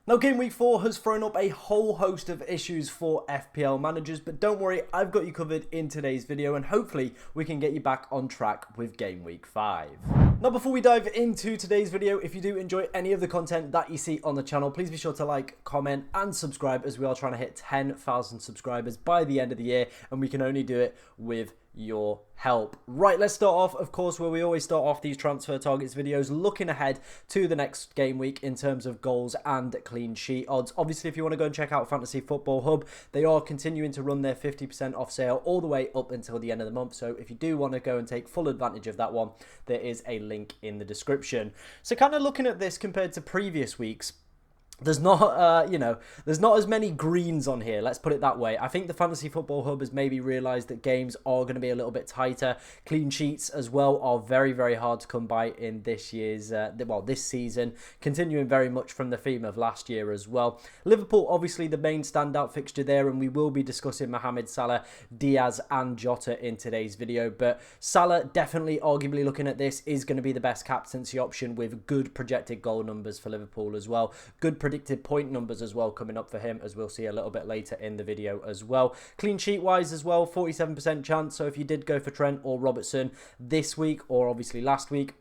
Now, Game Week 4 has thrown up a whole host of issues for FPL managers, but don't worry, I've got you covered in today's video, and hopefully we can get you back on track with Game Week 5. Now, before we dive into today's video, if you do enjoy any of the content that you see on the channel, please be sure to like, comment, and subscribe, as we are trying to hit 10,000 subscribers by the end of the year, and we can only do it with your help. Right, let's start off, of course, where we always start off these transfer targets videos, looking ahead to the next game week in terms of goals and clean sheet odds. Obviously, if you want to go and check out Fantasy Football Hub, they are continuing to run their 50% off sale all the way up until the end of the month. So if you do want to go and take full advantage of that one, there is a link in the description. So kind of looking at this compared to previous weeks, there's not, there's not as many greens on here. Let's put it that way. I think the Fantasy Football Hub has maybe realised that games are going to be a little bit tighter. Clean sheets as well are very, very hard to come by in this year's, this season, continuing very much from the theme of last year as well. Liverpool, obviously the main standout fixture there, and we will be discussing Mohamed Salah, Diaz and Jota in today's video. But Salah, definitely, arguably looking at this, is going to be the best captaincy option with good projected goal numbers for Liverpool as well. Good predicted point numbers as well coming up for him, as we'll see a little bit later in the video as well. Clean sheet wise as well, 47% chance. So if you did go for Trent or Robertson this week, or obviously last week,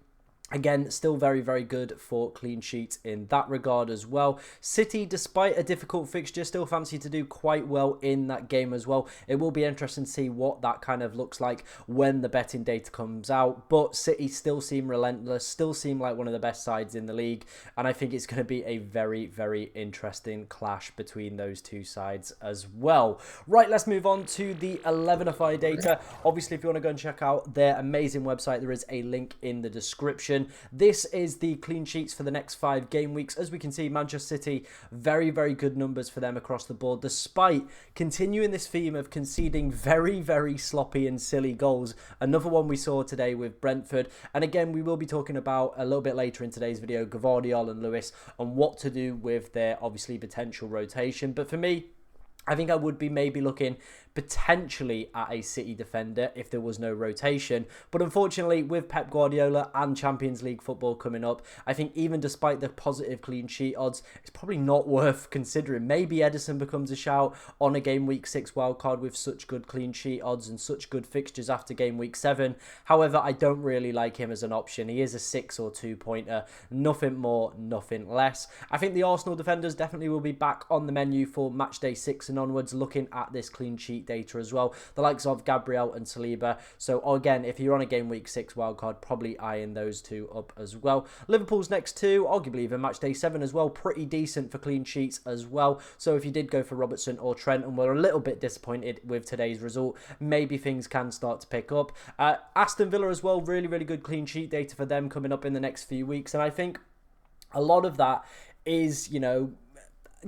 again, still very, very good for clean sheets in that regard as well. City, despite a difficult fixture, still fancy to do quite well in that game as well. It will be interesting to see what that kind of looks like when the betting data comes out. But City still seem relentless, still seem like one of the best sides in the league. And I think it's going to be a very, very interesting clash between those two sides as well. Right, let's move on to the 11FI data. Obviously, if you want to go and check out their amazing website, there is a link in the description. This is the clean sheets for the next 5 game weeks. As we can see, Manchester City, very, very good numbers for them across the board, despite continuing this theme of conceding very, very sloppy and silly goals. Another one we saw today with Brentford. And again, we will be talking about a little bit later in today's video, Gvardiol and Lewis, on what to do with their obviously potential rotation. But for me, I think I would be maybe looking potentially at a City defender if there was no rotation. But unfortunately, with Pep Guardiola and Champions League football coming up, I think even despite the positive clean sheet odds, it's probably not worth considering. Maybe Ederson becomes a shout on a game week 6 wildcard with such good clean sheet odds and such good fixtures after game week 7. However, I don't really like him as an option. He is a 6 or 2 pointer, nothing more, nothing less. I think the Arsenal defenders definitely will be back on the menu for match day 6 and onwards, looking at this clean sheet data as well. The likes of Gvardiol and Salah. So again, if you're on a game week 6 wildcard, probably eyeing those two up as well. Liverpool's next 2, arguably even match day 7 as well, pretty decent for clean sheets as well. So if you did go for Robertson or Trent and were a little bit disappointed with today's result, maybe things can start to pick up. Aston Villa as well, really, really good clean sheet data for them coming up in the next few weeks. And I think a lot of that is,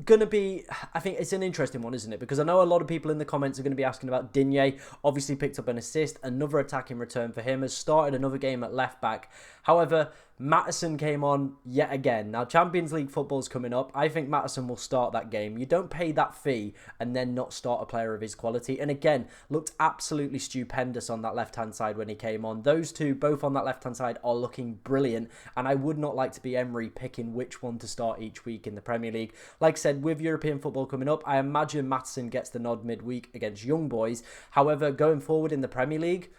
going to be, I think it's an interesting one, isn't it? Because I know a lot of people in the comments are going to be asking about Digne. Obviously picked up an assist, another attacking return for him, has started another game at left back. However, Maddison came on yet again. Now, Champions League football's coming up. I think Maddison will start that game. You don't pay that fee and then not start a player of his quality. And again, looked absolutely stupendous on that left-hand side when he came on. Those two, both on that left-hand side, are looking brilliant. And I would not like to be Emery picking which one to start each week in the Premier League. Like I said, with European football coming up, I imagine Maddison gets the nod midweek against Young Boys. However, going forward in the Premier League,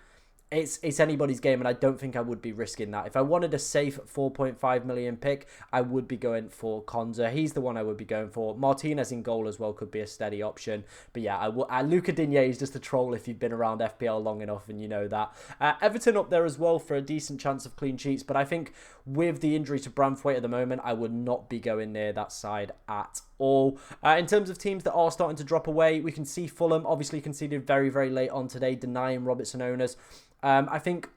it's anybody's game, and I don't think I would be risking that. If I wanted a safe 4.5 million pick, I would be going for Konza. He's the one I would be going for. Martinez in goal as well could be a steady option. But yeah, Luca Digne is just a troll if you've been around FPL long enough, and you know that. Everton up there as well for a decent chance of clean sheets, but I think with the injury to Branthwaite at the moment, I would not be going near that side at all. In terms of teams that are starting to drop away, we can see Fulham obviously conceded very, very late on today, denying Robertson owners. I think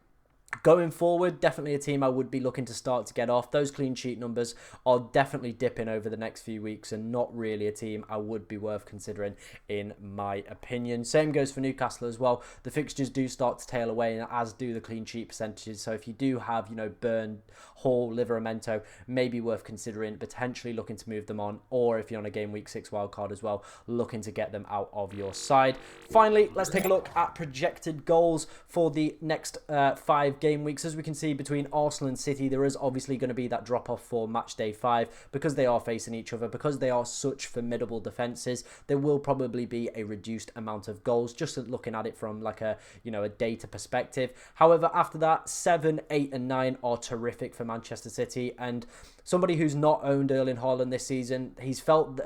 going forward, definitely a team I would be looking to start to get off. Those clean sheet numbers are definitely dipping over the next few weeks and not really a team I would be worth considering in my opinion. Same goes for Newcastle as well. The fixtures do start to tail away, and as do the clean sheet percentages. So if you do have, Burn, Hall, Livramento, maybe worth considering potentially looking to move them on, or if you're on a game week 6 wildcard as well, looking to get them out of your side. Finally, let's take a look at projected goals for the next 5 game weeks. As we can see, between Arsenal and City, there is obviously going to be that drop-off for match day 5 because they are facing each other, because they are such formidable defences. There will probably be a reduced amount of goals, just looking at it from like a data perspective. However, after that, 7, 8 and 9 are terrific for Manchester City, and somebody who's not owned Erling Haaland this season, I felt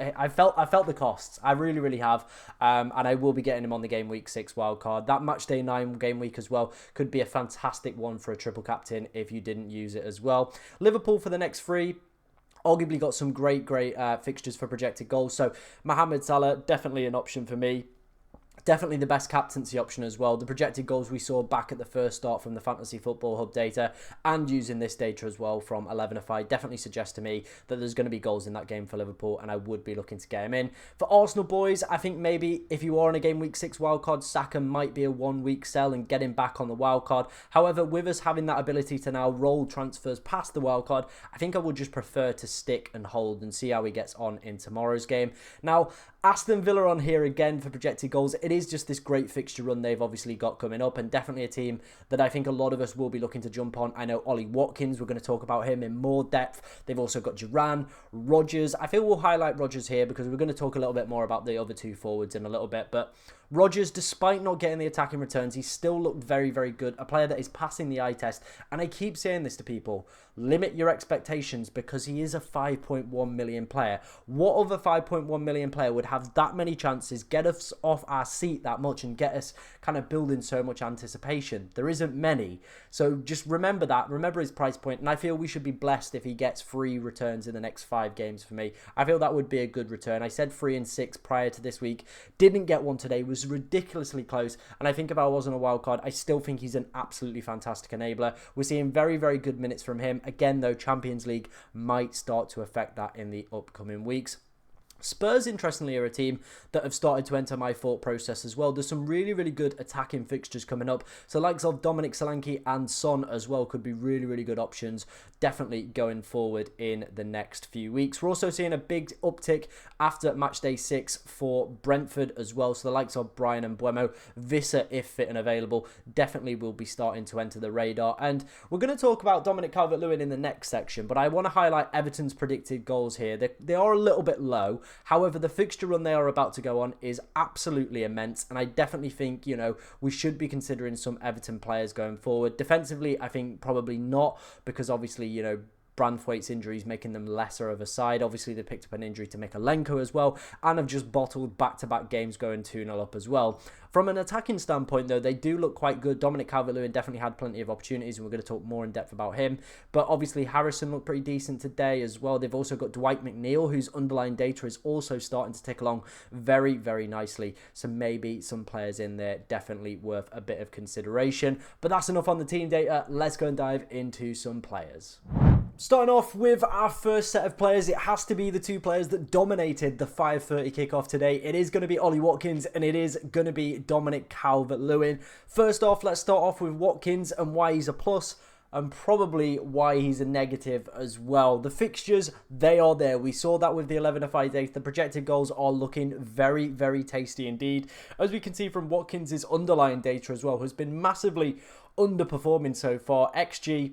the costs. I really have, and I will be getting him on the game week 6 wildcard. That match day 9 game week as well could be a fantastic one for a triple captain if you didn't use it as well. Liverpool for the next 3. Arguably got some great fixtures for projected goals. So Mohamed Salah, definitely an option for me. Definitely the best captaincy option as well. The projected goals we saw back at the first start from the Fantasy Football Hub data, and using this data as well from 11FI, definitely suggests to me that there's going to be goals in that game for Liverpool, and I would be looking to get him in. For Arsenal boys, I think maybe if you are on a game week 6 wildcard, Saka might be a 1 week sell and get him back on the wildcard. However, with us having that ability to now roll transfers past the wildcard, I think I would just prefer to stick and hold and see how he gets on in tomorrow's game. Now, Aston Villa on here again for projected goals. It is just this great fixture run they've obviously got coming up, and definitely a team that I think a lot of us will be looking to jump on. I know Ollie Watkins, we're going to talk about him in more depth. They've also got Duran, Rodgers. I feel we'll highlight Rodgers here because we're going to talk a little bit more about the other 2 forwards in a little bit, but Rodgers, despite not getting the attacking returns, he still looked very good. A player that is passing the eye test. And I keep saying this to people. Limit your expectations because he is a 5.1 million player. What other 5.1 million player would have that many chances, get us off our seat that much and get us kind of building so much anticipation? There isn't many. So just remember that. Remember his price point. And I feel we should be blessed if he gets 3 returns in the next 5 games for me. I feel that would be a good return. I said 3 and 6 prior to this week. Didn't get one today. Was ridiculously close, and I think if I wasn't a wild card, I still think he's an absolutely fantastic enabler. We're seeing very good minutes from him. Again though, Champions League might start to affect that in the upcoming weeks. Spurs, interestingly, are a team that have started to enter my thought process as well. There's some really good attacking fixtures coming up. So likes of Dominic Solanke and Son as well could be really good options, definitely going forward in the next few weeks. We're also seeing a big uptick after match day 6 for Brentford as well. So the likes of Brian and Buemo, Visser, if fit and available, definitely will be starting to enter the radar. And we're going to talk about Dominic Calvert-Lewin in the next section, but I want to highlight Everton's predicted goals here. They are a little bit low. However, the fixture run they are about to go on is absolutely immense, and I definitely think, we should be considering some Everton players going forward. Defensively, I think probably not, because obviously, Branthwaite's injuries making them lesser of a side. Obviously, they picked up an injury to Mikalenko as well, and have just bottled back-to-back games going 2-0 up as well. From an attacking standpoint, though, they do look quite good. Dominic Calvert-Lewin definitely had plenty of opportunities, and we're going to talk more in depth about him. But obviously, Harrison looked pretty decent today as well. They've also got Dwight McNeil, whose underlying data is also starting to tick along very nicely. So maybe some players in there definitely worth a bit of consideration. But that's enough on the team data. Let's go and dive into some players. Starting off with our first set of players, it has to be the 2 players that dominated the 5:30 kickoff today. It is going to be Ollie Watkins and it is going to be Dominic Calvert-Lewin. First off, let's start off with Watkins and why he's a plus, and probably why he's a negative as well. The fixtures, they are there. We saw that with the 11FI data. The projected goals are looking very tasty indeed. As we can see from Watkins' underlying data as well, has been massively underperforming so far. XG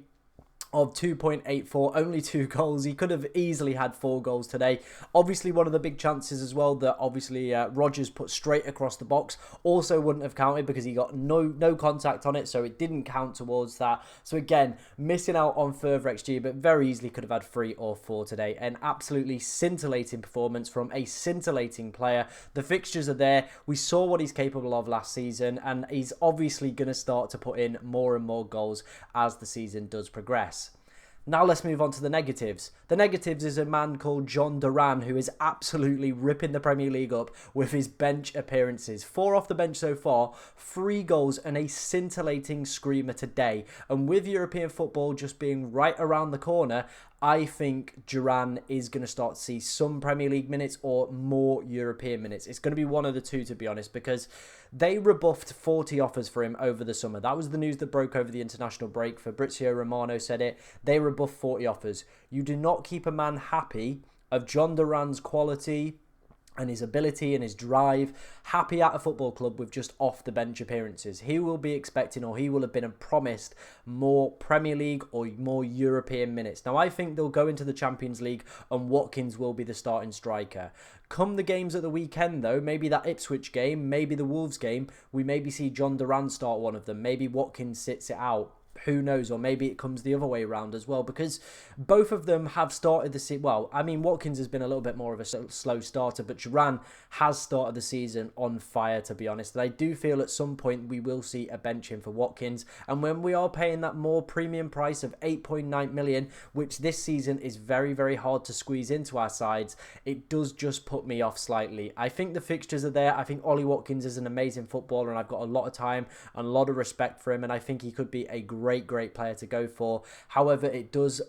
of 2.84, only 2 goals. He could have easily had 4 goals today. Obviously, one of the big chances as well that obviously Rodgers put straight across the box also wouldn't have counted because he got no contact on it, so it didn't count towards that. So again, missing out on further XG, but very easily could have had 3 or 4 today. An absolutely scintillating performance from a scintillating player. The fixtures are there. We saw what he's capable of last season, and he's obviously going to start to put in more and more goals as the season does progress. Now let's move on to the negatives. The negatives is a man called John Duran, who is absolutely ripping the Premier League up with his bench appearances. 4 off the bench so far, 3 goals and a scintillating screamer today. And with European football just being right around the corner, I think Duran is going to start to see some Premier League minutes or more European minutes. It's going to be one of the 2, to be honest, because they rebuffed 40 offers for him over the summer. That was the news that broke over the international break. Fabrizio Romano said it. They rebuffed 40 offers. You do not keep a man happy of John Duran's quality, and his ability and his drive, happy at a football club with just off the bench appearances. He will be expecting, or he will have been promised, more Premier League or more European minutes. Now I think they'll go into the Champions League and Watkins will be the starting striker. Come the games at the weekend though, maybe that Ipswich game, maybe the Wolves game, we maybe see John Duran start one of them, maybe Watkins sits it out. Who knows, or maybe it comes the other way around as well, because both of them have started the season. Well, I mean, Watkins has been a little bit more of a slow starter, but Duran has started the season on fire, to be honest. And I do feel at some point we will see a benching for Watkins. And when we are paying that more premium price of 8.9 million, which this season is very, very hard to squeeze into our sides, it does just put me off slightly. I think the fixtures are there. I think Ollie Watkins is an amazing footballer, and I've got a lot of time and a lot of respect for him, and I think he could be a great player to go for. However, it does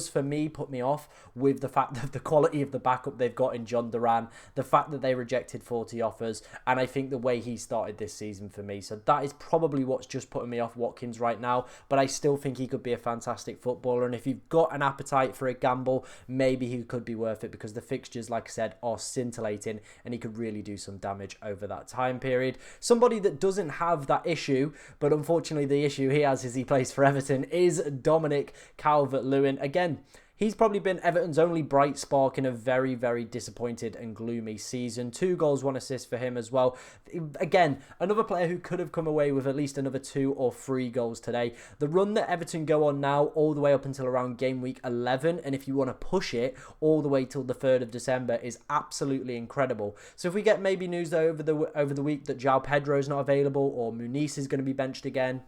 for me put me off with the fact that the quality of the backup they've got in John Duran, the fact that they rejected 40 offers, and I think the way he started this season for me. So that is probably what's just putting me off Watkins right now, but I still think he could be a fantastic footballer, and if you've got an appetite for a gamble, maybe he could be worth it, because the fixtures, like I said, are scintillating and he could really do some damage over that time period. Somebody that doesn't have that issue, but unfortunately the issue he has is he plays for Everton, is Dominic Calvert-Lewin. Again, he's probably been Everton's only bright spark in a very, very disappointed and gloomy season. 2 goals, 1 assist for him as well. Again, another player who could have come away with at least another 2 or 3 goals today. The run that Everton go on now, all the way up until around game week 11, and if you want to push it all the way till the 3rd of December, is absolutely incredible. So if we get maybe news over the week that João Pedro is not available, or Muniz is going to be benched again,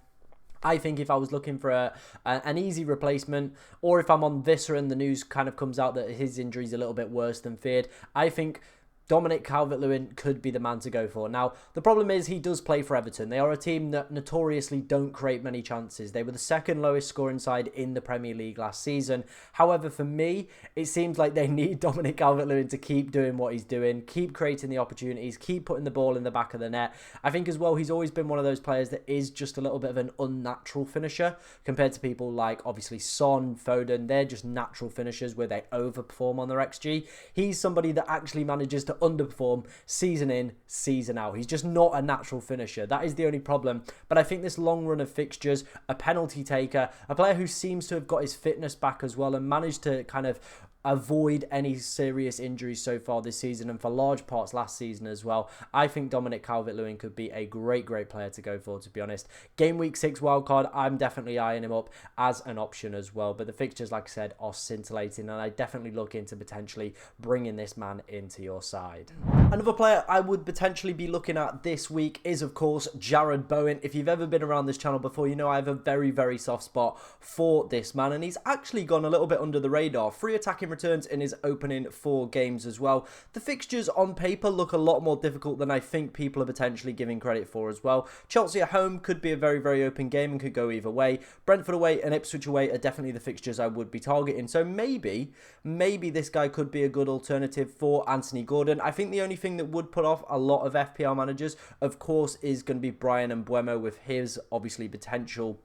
I think if I was looking for an easy replacement, or if I'm on Visser and the news kind of comes out that his injury is a little bit worse than feared, I think Dominic Calvert-Lewin could be the man to go for. Now, the problem is he does play for Everton. They are a team that notoriously don't create many chances. They were the 2nd lowest scoring side in the Premier League last season. However, for me, it seems like they need Dominic Calvert-Lewin to keep doing what he's doing, keep creating the opportunities, keep putting the ball in the back of the net. I think as well, he's always been one of those players that is just a little bit of an unnatural finisher compared to people like, obviously, Son, Foden. They're just natural finishers where they overperform on their XG. He's somebody that actually manages to underperform season in, season out. He's just not a natural finisher. That is the only problem. But I think this long run of fixtures, a penalty taker, a player who seems to have got his fitness back as well and managed to kind of avoid any serious injuries so far this season, and for large parts last season as well. I think Dominic Calvert-Lewin could be a great player to go for, to be honest. Game week 6 wildcard, I'm definitely eyeing him up as an option as well. But the fixtures, like I said, are scintillating, and I definitely look into potentially bringing this man into your side. Another player I would potentially be looking at this week is, of course, Jarrod Bowen. If you've ever been around this channel before, you know I have a very soft spot for this man, and he's actually gone a little bit under the radar. 3 attacking returns in his opening 4 games as well. The fixtures on paper look a lot more difficult than I think people are potentially giving credit for as well. Chelsea at home could be a very open game and could go either way. Brentford away and Ipswich away are definitely the fixtures I would be targeting. So maybe this guy could be a good alternative for Anthony Gordon. I think the only thing that would put off a lot of FPL managers, of course, is going to be Bryan Mbeumo, with his obviously potential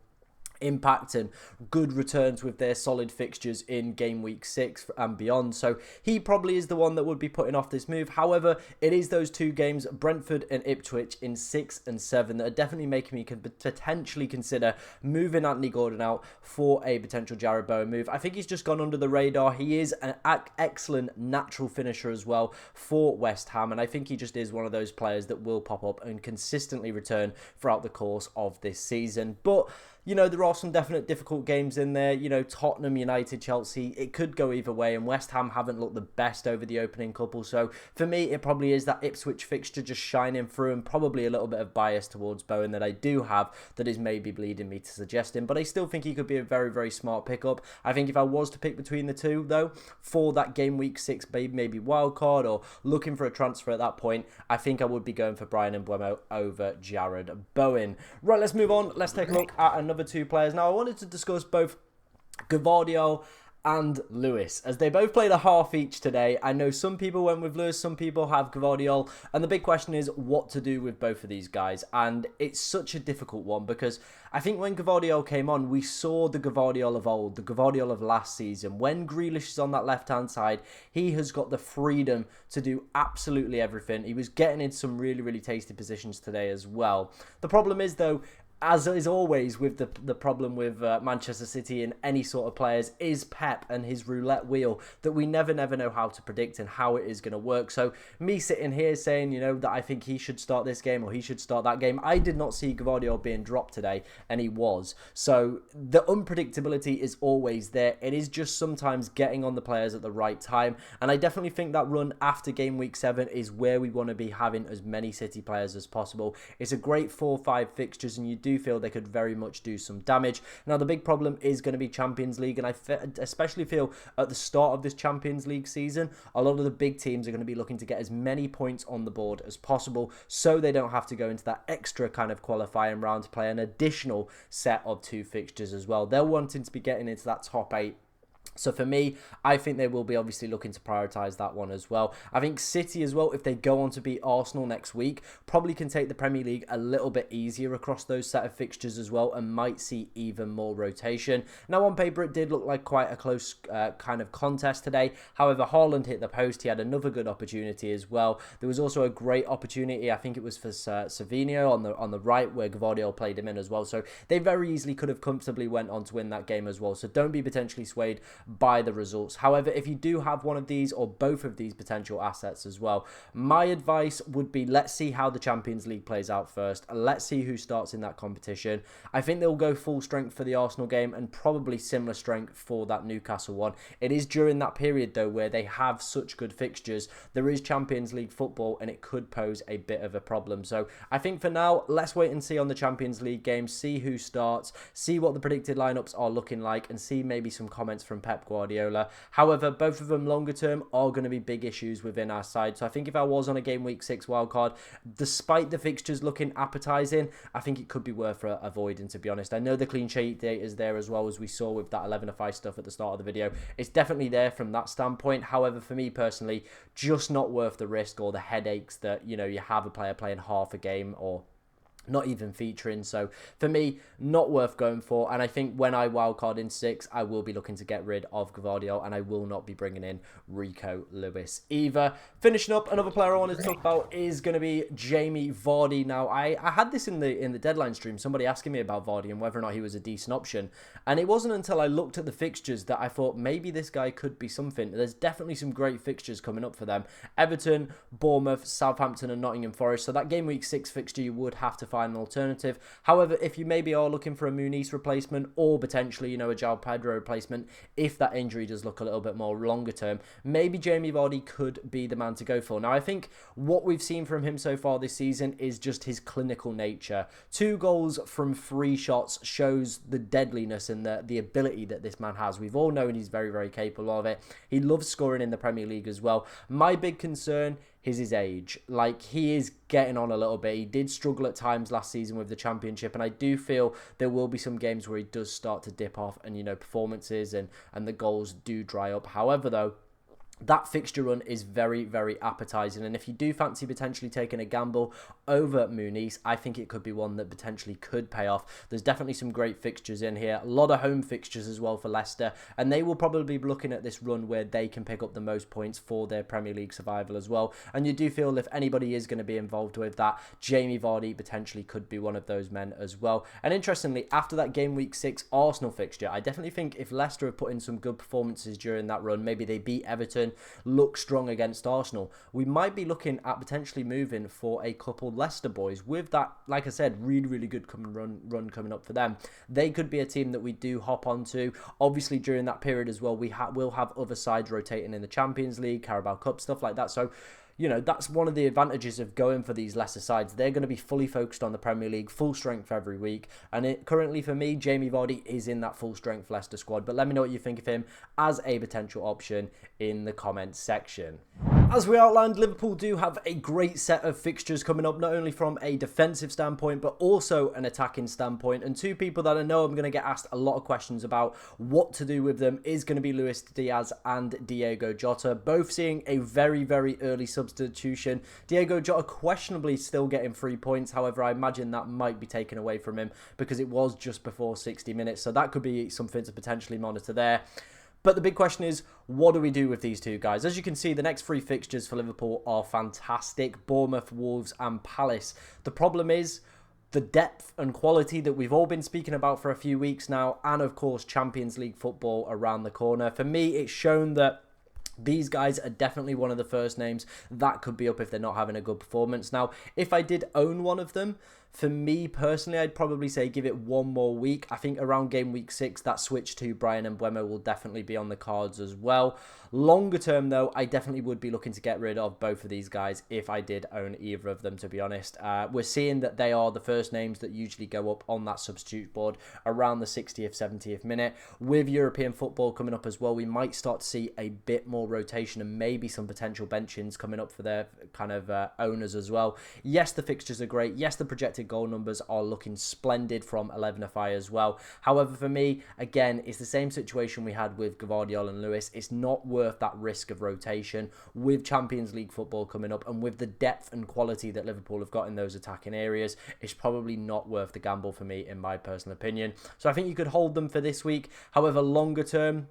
impact and good returns with their solid fixtures in game week 6 and beyond. So he probably is the one that would be putting off this move. However, it is those 2 games, Brentford and Ipswich in 6 and 7, that are definitely making me potentially consider moving Anthony Gordon out for a potential Jarrod Bowen move. I think he's just gone under the radar. He is an excellent natural finisher as well for West Ham, and I think he just is one of those players that will pop up and consistently return throughout the course of this season. But you know, there are some definite difficult games in there. You know, Tottenham, United, Chelsea, it could go either way. And West Ham haven't looked the best over the opening couple. So for me, it probably is that Ipswich fixture just shining through, and probably a little bit of bias towards Bowen that I do have that is maybe bleeding me to suggest him. But I still think he could be a very smart pickup. I think if I was to pick between the 2, though, for that game week 6, maybe wildcard or looking for a transfer at that point, I think I would be going for Bryan Mbeumo over Jarrod Bowen. Right, let's move on. Let's take a look at another 2 players. Now, I wanted to discuss both Gvardiol and Lewis, as they both played a half each today. I know some people went with Lewis, some people have Gvardiol, and the big question is what to do with both of these guys. And it's such a difficult one because I think when Gvardiol came on, we saw the Gvardiol of old, the Gvardiol of last season. When Grealish is on that left-hand side, he has got the freedom to do absolutely everything. He was getting in some really, really tasty positions today as well. The problem is, though, as is always with the problem with Manchester City and any sort of players, is Pep and his roulette wheel that we never know how to predict and how it is going to work. So me sitting here saying, you know, that I think he should start this game or he should start that game, I did not see Gvardiol being dropped today, and he was. So the unpredictability is always there. It is just sometimes getting on the players at the right time, and I definitely think that run after game week 7 is where we want to be having as many City players as possible. It's a great 4-5 fixtures, and you do feel they could very much do some damage. Now, the big problem is going to be Champions League, and I especially feel at the start of this Champions League season, a lot of the big teams are going to be looking to get as many points on the board as possible so they don't have to go into that extra kind of qualifying round to play an additional set of 2 fixtures as well. They're wanting to be getting into that top 8. So for me, I think they will be obviously looking to prioritise that one as well. I think City as well, if they go on to beat Arsenal next week, probably can take the Premier League a little bit easier across those set of fixtures as well and might see even more rotation. Now, on paper, it did look like quite a close kind of contest today. However, Haaland hit the post. He had another good opportunity as well. There was also a great opportunity, I think it was for Savinho on the right, where Gvardiol played him in as well. So they very easily could have comfortably went on to win that game as well. So don't be potentially swayed by the results. However, if you do have one of these or both of these potential assets as well, my advice would be, let's see how the Champions League plays out first. Let's see who starts in that competition. I think they'll go full strength for the Arsenal game and probably similar strength for that Newcastle one. It is during that period, though, where they have such good fixtures. There is Champions League football, and it could pose a bit of a problem. So I think for now, let's wait and see on the Champions League game, see who starts, see what the predicted lineups are looking like, and see maybe some comments from Pep Guardiola. However, both of them longer term are going to be big issues within our side. So I think if I was on a game week 6 wildcard, despite the fixtures looking appetising, I think it could be worth avoiding, to be honest. I know the clean sheet data is there as well, as we saw with that 11-5 stuff at the start of the video. It's definitely there from that standpoint. However, for me personally, just not worth the risk or the headaches that, you know, you have a player playing half a game or not even featuring. So for me, not worth going for. And I think when I wildcard in 6, I will be looking to get rid of Gvardiol, and I will not be bringing in Rico Lewis either. Finishing up, another player I wanted to talk about is going to be Jamie Vardy. Now, I had this in the deadline stream, somebody asking me about Vardy and whether or not he was a decent option. And it wasn't until I looked at the fixtures that I thought maybe this guy could be something. There's definitely some great fixtures coming up for them. Everton, Bournemouth, Southampton and Nottingham Forest. So that game week 6 fixture, you would have to find an alternative. However, if you maybe are looking for a Muniz replacement or potentially, you know, a João Pedro replacement, if that injury does look a little bit more longer term, maybe Jamie Vardy could be the man to go for. Now, I think what we've seen from him so far this season is just his clinical nature. 2 goals from 3 shots shows the deadliness and the ability that this man has. We've all known he's very capable of it. He loves scoring in the Premier League as well. My big concern is his age. Like, he is getting on a little bit. He did struggle at times last season with the Championship, and I do feel there will be some games where he does start to dip off and, you know, performances and the goals do dry up. However, though, that fixture run is very appetising, and if you do fancy potentially taking a gamble over Muniz, I think it could be one that potentially could pay off. There's definitely some great fixtures in here, a lot of home fixtures as well for Leicester, and they will probably be looking at this run where they can pick up the most points for their Premier League survival as well. And you do feel if anybody is going to be involved with that, Jamie Vardy potentially could be one of those men as well. And interestingly, after that game week 6 Arsenal fixture, I definitely think if Leicester have put in some good performances during that run, maybe they beat Everton, look strong against Arsenal, we might be looking at potentially moving for a couple Leicester boys with that, like I said, really good run coming up for them. They could be a team that we do hop onto. Obviously, during that period as well, we will have other sides rotating in the Champions League, Carabao Cup, stuff like that. So, you know, that's one of the advantages of going for these lesser sides. They're going to be fully focused on the Premier League, full strength every week. And currently for me, Jamie Vardy is in that full strength Leicester squad. But let me know what you think of him as a potential option in the comments section. As we outlined, Liverpool do have a great set of fixtures coming up, not only from a defensive standpoint, but also an attacking standpoint. And two people that I know I'm going to get asked a lot of questions about what to do with them is going to be Luis Diaz and Diogo Jota, both seeing a very, very early substitution. Diogo Jota questionably still getting 3 points. However, I imagine that might be taken away from him because it was just before 60 minutes. So that could be something to potentially monitor there. But the big question is, what do we do with these two guys? As you can see, the next three fixtures for Liverpool are fantastic. Bournemouth, Wolves and Palace. The problem is the depth and quality that we've all been speaking about for a few weeks now. And of course, Champions League football around the corner. For me, it's shown that these guys are definitely one of the first names that could be up if they're not having a good performance. Now, if I did own one of them, for me personally, I'd probably say give it one more week. I think around game week 6, that switch to Bryan Mbeumo will definitely be on the cards as well. Longer term, though, I definitely would be looking to get rid of both of these guys if I did own either of them, to be honest. We're seeing that they are the first names that usually go up on that substitute board around the 60th, 70th minute. With European football coming up as well, we might start to see a bit more rotation and maybe some potential benchings coming up for their kind of owners as well. Yes, the fixtures are great. Yes, the projected goal numbers are looking splendid from 11FI as well. However, for me, again, it's the same situation we had with Gvardiol and Lewis. It's not worth that risk of rotation with Champions League football coming up and with the depth and quality that Liverpool have got in those attacking areas. It's probably not worth the gamble for me, in my personal opinion. So I think you could hold them for this week. However, longer term,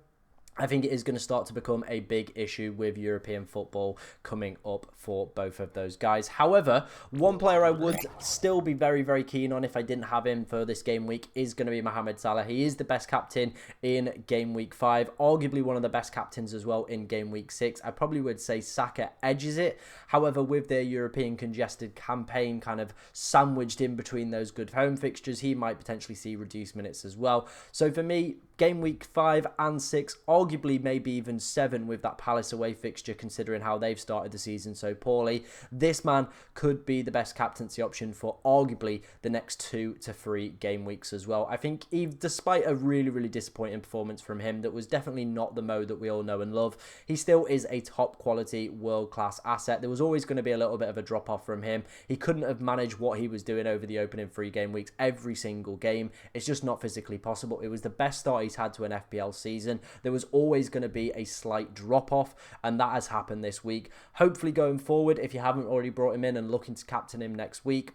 I think it is going to start to become a big issue with European football coming up for both of those guys. However, one player I would still be very, very keen on if I didn't have him for this game week is going to be Mohamed Salah. He is the best captain in game week 5, arguably one of the best captains as well in game week 6. I probably would say Saka edges it. However, with their European congested campaign kind of sandwiched in between those good home fixtures, he might potentially see reduced minutes as well. So for me, game week 5 and 6, arguably maybe even 7 with that Palace away fixture, considering how they've started the season so poorly, this man could be the best captaincy option for arguably the next 2 to 3 game weeks as well. I think despite a really, really disappointing performance from him that was definitely not the Mo that we all know and love, he still is a top quality world-class asset. There was always going to be a little bit of a drop-off from him. He couldn't have managed what he was doing over the opening 3 game weeks every single game. It's just not physically possible. It was the best start he's had to an FPL season. There was always going to be a slight drop off, and that has happened this week. Hopefully going forward, if you haven't already brought him in and looking to captain him next week,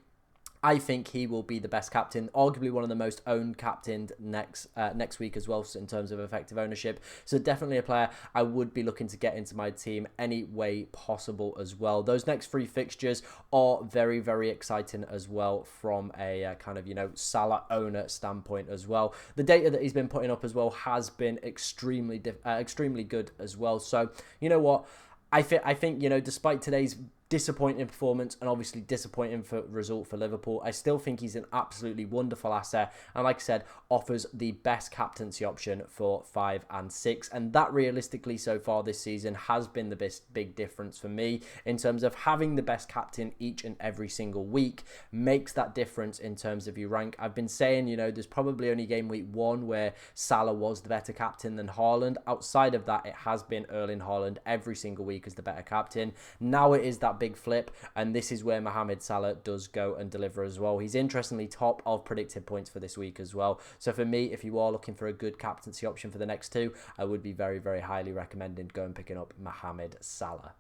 I think he will be the best captain, arguably one of the most owned captained next week as well in terms of effective ownership. So definitely a player I would be looking to get into my team any way possible as well. Those next 3 fixtures are very, very exciting as well from a kind of, Salah owner standpoint as well. The data that he's been putting up as well has been extremely good as well. So, you know what? I think, despite today's disappointing performance and obviously disappointing result for Liverpool, I still think he's an absolutely wonderful asset, and like I said, offers the best captaincy option for 5 and 6, and that realistically so far this season has been the big difference for me in terms of having the best captain each and every single week makes that difference in terms of your rank. I've been saying, there's probably only game week 1 where Salah was the better captain than Haaland. Outside of that, it has been Erling Haaland every single week as the better captain. Now it is that big flip, and this is where Mohamed Salah does go and deliver as well. He's interestingly top of predicted points for this week as well. So for me, if you are looking for a good captaincy option for the next 2, I would be very, very highly recommending going picking up Mohamed Salah.